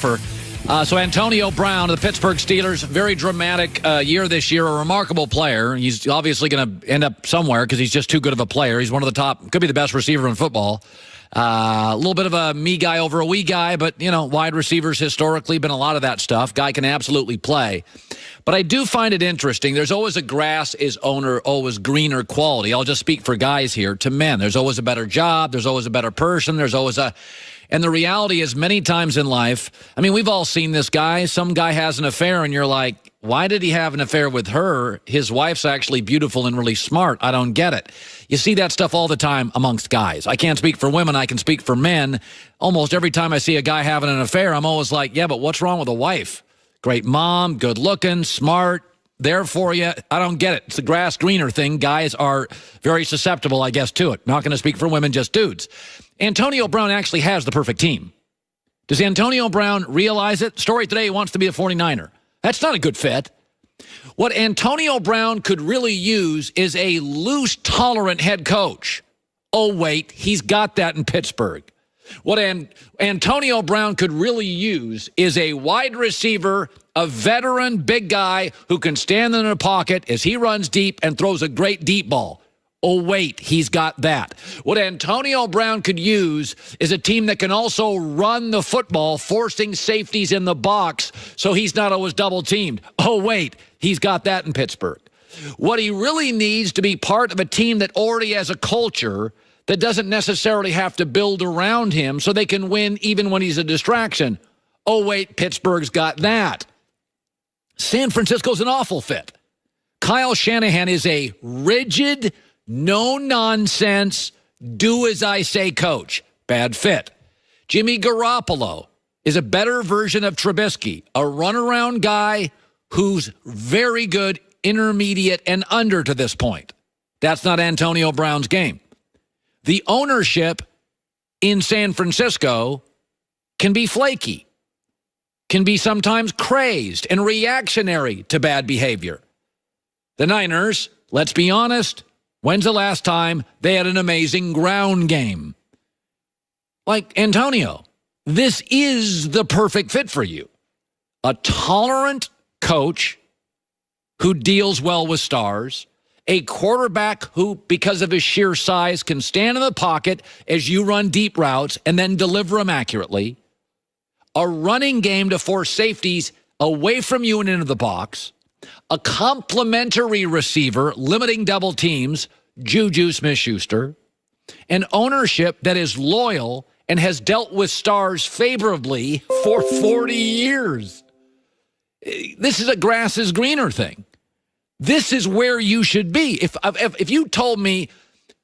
So Antonio Brown of the Pittsburgh Steelers, very dramatic year this year, a remarkable player. He's obviously going to end up somewhere because he's just too good of a player. He's one of the top, could be the best receiver in football. A little bit of a me guy over a we guy, but, wide receivers historically been a lot of that stuff. Guy can absolutely play. But I do find it interesting. There's always a grass is always greener quality. I'll just speak for guys here to men. There's always a better job. There's always a better person. There's always a... And the reality is many times in life, we've all seen this guy. Some guy has an affair and you're like, why did he have an affair with her? His wife's actually beautiful and really smart. I don't get it. You see that stuff all the time amongst guys. I can't speak for women. I can speak for men. Almost every time I see a guy having an affair, I'm always like, yeah, but what's wrong with a wife? Great mom, good looking, smart, there for you. I don't get it. It's the grass greener thing. Guys are very susceptible, I guess, to it. Not going to speak for women, just dudes. Antonio Brown actually has the perfect team. Does Antonio Brown realize it? Story today, he wants to be a 49er. That's not a good fit. What Antonio Brown could really use is a loose, tolerant head coach. Oh, wait, he's got that in Pittsburgh. What Antonio Brown could really use is a wide receiver, a veteran big guy who can stand in a pocket as he runs deep and throws a great deep ball. Oh, wait, he's got that. What Antonio Brown could use is a team that can also run the football, forcing safeties in the box so he's not always double-teamed. Oh, wait, he's got that in Pittsburgh. What he really needs to be part of a team that already has a culture that doesn't necessarily have to build around him so they can win even when he's a distraction. Oh, wait, Pittsburgh's got that. San Francisco's an awful fit. Kyle Shanahan is a rigid, no-nonsense, do-as-I-say coach. Bad fit. Jimmy Garoppolo is a better version of Trubisky, a runaround guy who's very good, intermediate, and under to this point. That's not Antonio Brown's game. The ownership in San Francisco can be flaky, can be sometimes crazed and reactionary to bad behavior. The Niners, let's be honest, when's the last time they had an amazing ground game? Like Antonio, this is the perfect fit for you. A tolerant coach who deals well with stars, a quarterback who, because of his sheer size, can stand in the pocket as you run deep routes and then deliver them accurately, a running game to force safeties away from you and into the box, a complementary receiver limiting double teams, Juju Smith-Schuster, an ownership that is loyal and has dealt with stars favorably for 40 years. This is a grass is greener thing. This is where you should be. If you told me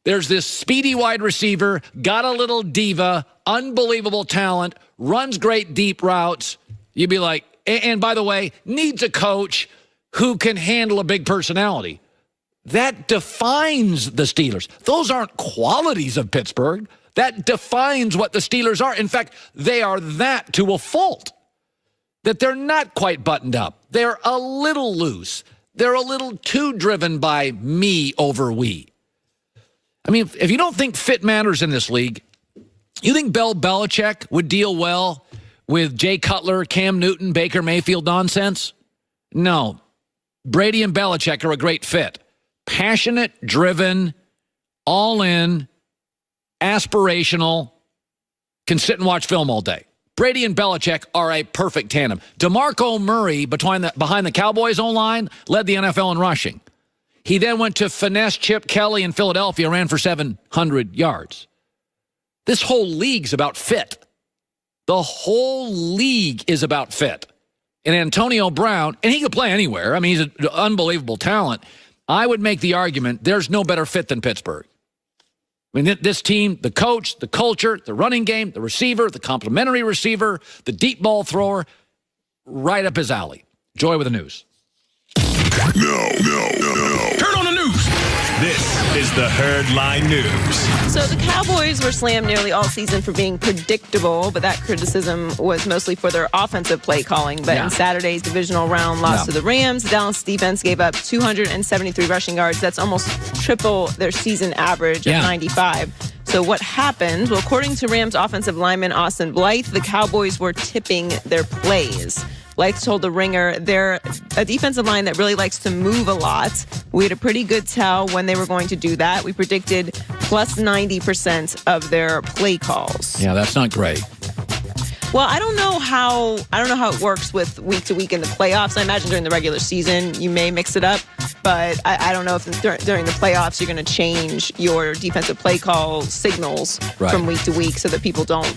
there's this speedy wide receiver, got a little diva, unbelievable talent, runs great deep routes, you'd be like, and by the way, needs a coach who can handle a big personality. That defines the Steelers. Those aren't qualities of Pittsburgh. That defines what the Steelers are. In fact, they are that to a fault. That they're not quite buttoned up. They're a little loose. They're a little too driven by me over we. I mean, if you don't think fit matters in this league, you think Bill Belichick would deal well with Jay Cutler, Cam Newton, Baker Mayfield nonsense? No. Brady and Belichick are a great fit. Passionate, driven, all in, aspirational, can sit and watch film all day. Brady and Belichick are a perfect tandem. DeMarco Murray, behind the Cowboys' own line, led the NFL in rushing. He then went to finesse Chip Kelly in Philadelphia, ran for 700 yards. This whole league's about fit. The whole league is about fit. And Antonio Brown, and he could play anywhere. I mean, he's an unbelievable talent. I would make the argument there's no better fit than Pittsburgh. I mean, this team, the coach, the culture, the running game, the receiver, the complimentary receiver, the deep ball thrower, right up his alley. Joy with the news. No. Turn on the news. This is the Herd Line News. So the Cowboys were slammed nearly all season for being predictable, but that criticism was mostly for their offensive play calling. But in Saturday's divisional round loss to the Rams, the Dallas defense gave up 273 rushing yards. That's almost triple their season average of 95. So So what happened? Well, according to Rams offensive lineman Austin Blythe, the Cowboys were tipping their plays. Blythe told The Ringer they're a defensive line that really likes to move a lot. We had a pretty good tell when they were going to do that. We predicted plus 90% of their play calls. Yeah, that's not great. Well, I don't know how it works with week to week in the playoffs. I imagine during the regular season you may mix it up, but I don't know if during the playoffs you're going to change your defensive play call signals from week to week so that people don't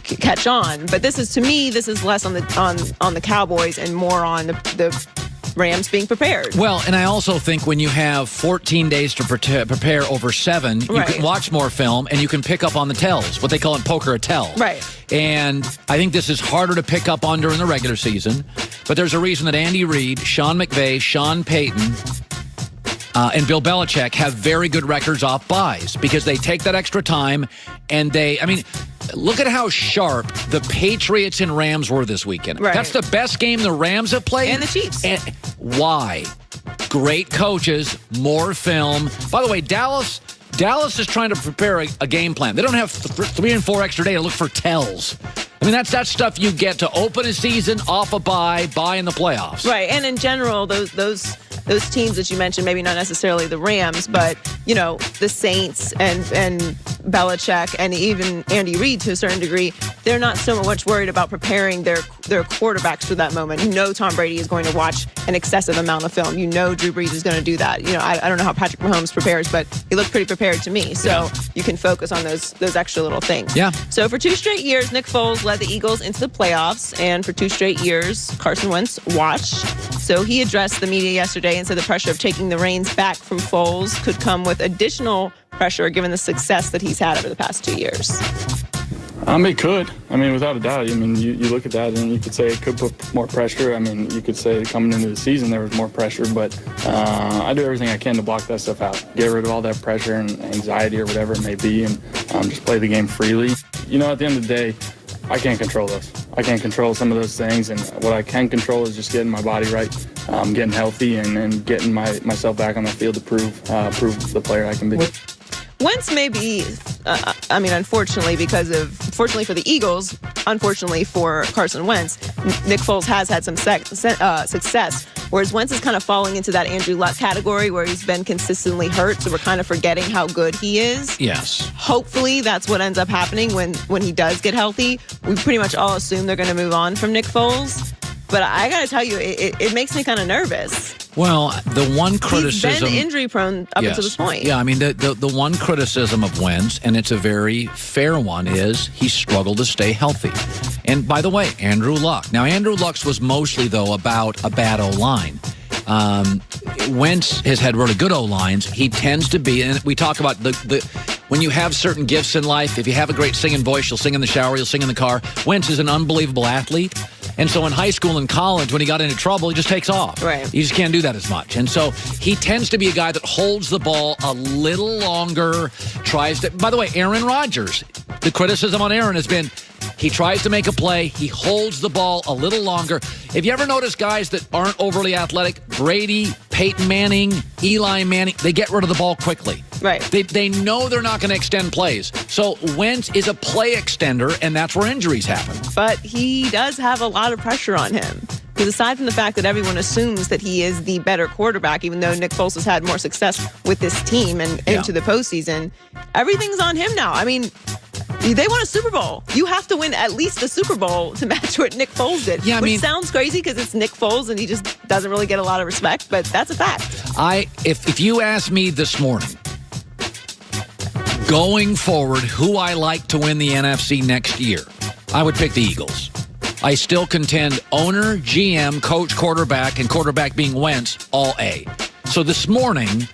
catch on. But this is less on the Cowboys and more on the Rams being prepared. Well, and I also think when you have 14 days to prepare over 7, you can watch more film and you can pick up on the tells, what they call in poker a tell. Right. And I think this is harder to pick up on during the regular season, but there's a reason that Andy Reid, Sean McVay, Sean Payton, and Bill Belichick have very good records off buys because they take that extra time and look at how sharp the Patriots and Rams were this weekend. Right. That's the best game the Rams have played. And the Chiefs. And why? Great coaches, more film. By the way, Dallas is trying to prepare a game plan. They don't have 3 and 4 extra days to look for tells. I mean, that's stuff you get to open a season, off a bye in the playoffs. Right, and in general, those teams that you mentioned, maybe not necessarily the Rams, but, the Saints and Belichick and even Andy Reid to a certain degree, they're not so much worried about preparing their quarterbacks for that moment. Tom Brady is going to watch an excessive amount of film. Drew Brees is going to do that. I don't know how Patrick Mahomes prepares, but he looked pretty prepared to me. So you can focus on those extra little things. Yeah. So for 2 straight years, Nick Foles led the Eagles into the playoffs, and for 2 straight years, Carson Wentz watched. So he addressed the media yesterday and said the pressure of taking the reins back from Foles could come with additional pressure given the success that he's had over the past 2 years. It could. Without a doubt. You look at that and you could say it could put more pressure. You could say coming into the season there was more pressure, but I do everything I can to block that stuff out. Get rid of all that pressure and anxiety or whatever it may be and just play the game freely. At the end of the day, I can't control those. I can't control some of those things, and what I can control is just getting my body right, getting healthy, and getting myself back on the field to prove the player I can be. Wentz may be, unfortunately for the Eagles, unfortunately for Carson Wentz, Nick Foles has had some success, whereas Wentz is kind of falling into that Andrew Luck category where he's been consistently hurt, so we're kind of forgetting how good he is. Yes. Hopefully that's what ends up happening when he does get healthy. We pretty much all assume they're going to move on from Nick Foles, but I got to tell you, it makes me kind of nervous. Well, the one criticism... He's been injury-prone up until this point. Yeah, the one criticism of Wentz, and it's a very fair one, is he struggled to stay healthy. And by the way, Andrew Luck. Now, Andrew Luck's was mostly, though, about a bad O-line. Wentz has had really good O-lines. He tends to be, and we talk about when you have certain gifts in life, if you have a great singing voice, you'll sing in the shower, you'll sing in the car. Wentz is an unbelievable athlete. And so in high school and college, when he got into trouble, he just takes off. Right. You just can't do that as much. And so he tends to be a guy that holds the ball a little longer, tries to... By the way, Aaron Rodgers, the criticism on Aaron has been he tries to make a play, he holds the ball a little longer. If you ever notice guys that aren't overly athletic, Brady, Peyton Manning, Eli Manning, they get rid of the ball quickly. Right. They know they're not going to extend plays. So Wentz is a play extender, and that's where injuries happen. But he does have a lot of pressure on him. Because aside from the fact that everyone assumes that he is the better quarterback, even though Nick Foles has had more success with this team and into the postseason, everything's on him now. They won a Super Bowl. You have to win at least a Super Bowl to match what Nick Foles did. Yeah, which sounds crazy because it's Nick Foles and he just doesn't really get a lot of respect, but that's a fact. If you ask me this morning, going forward, who I like to win the NFC next year, I would pick the Eagles. I still contend owner, GM, coach, quarterback, and quarterback being Wentz, all A. So this morning,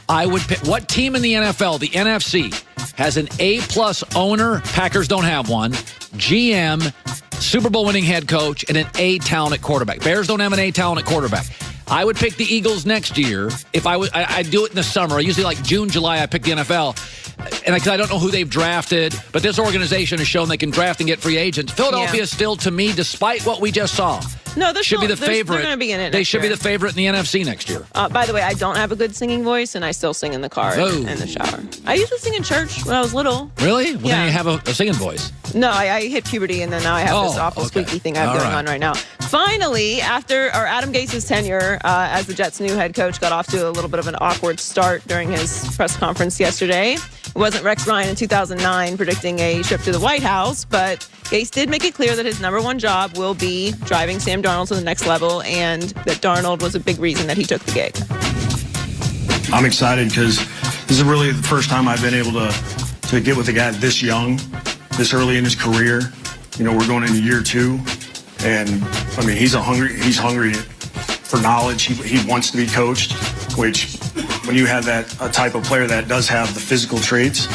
I would pick what team in the NFL, the NFC, has an A-plus owner, Packers don't have one, GM, Super Bowl winning head coach, and an A-talent quarterback. Bears don't have an A-talent quarterback. I would pick the Eagles next year. If I do it in the summer. I usually like June, July, I pick the NFL. And because I don't know who they've drafted, but this organization has shown they can draft and get free agents. Philadelphia is still, to me, despite what we just saw, No, they're should be the favorite. They're going to be in it. They next should be year. the favorite in the NFC next year. By the way, I don't have a good singing voice, and I still sing in the car and in the shower. I used to sing in church when I was little. Really? Well, Yeah. then you have a singing voice. No, I hit puberty, and then now I have this awful squeaky thing I have going on right now. Finally, after Adam Gase's tenure as the Jets' new head coach got off to a little bit of an awkward start during his press conference yesterday. It wasn't Rex Ryan in 2009 predicting a trip to the White House, but Gase did make it clear that his number one job will be driving Sam Darnold to the next level, and that Darnold was a big reason that he took the gig. I'm excited because this is really the first time I've been able to get with a guy this young, this early in his career. You know, we're going into year 2, and I mean, he's hungry for knowledge. He wants to be coached, which when you have a type of player that does have the physical traits,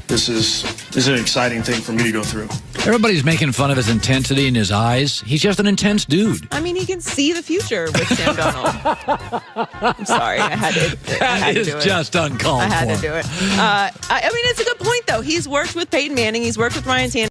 this is an exciting thing for me to go through. Everybody's making fun of his intensity in his eyes. He's just an intense dude. I mean, he can see the future with Sam Darnold. I'm sorry, I had to do it. That is just uncalled for. I had to do it. I mean, it's a good point, though. He's worked with Peyton Manning. He's worked with Ryan Tannehill.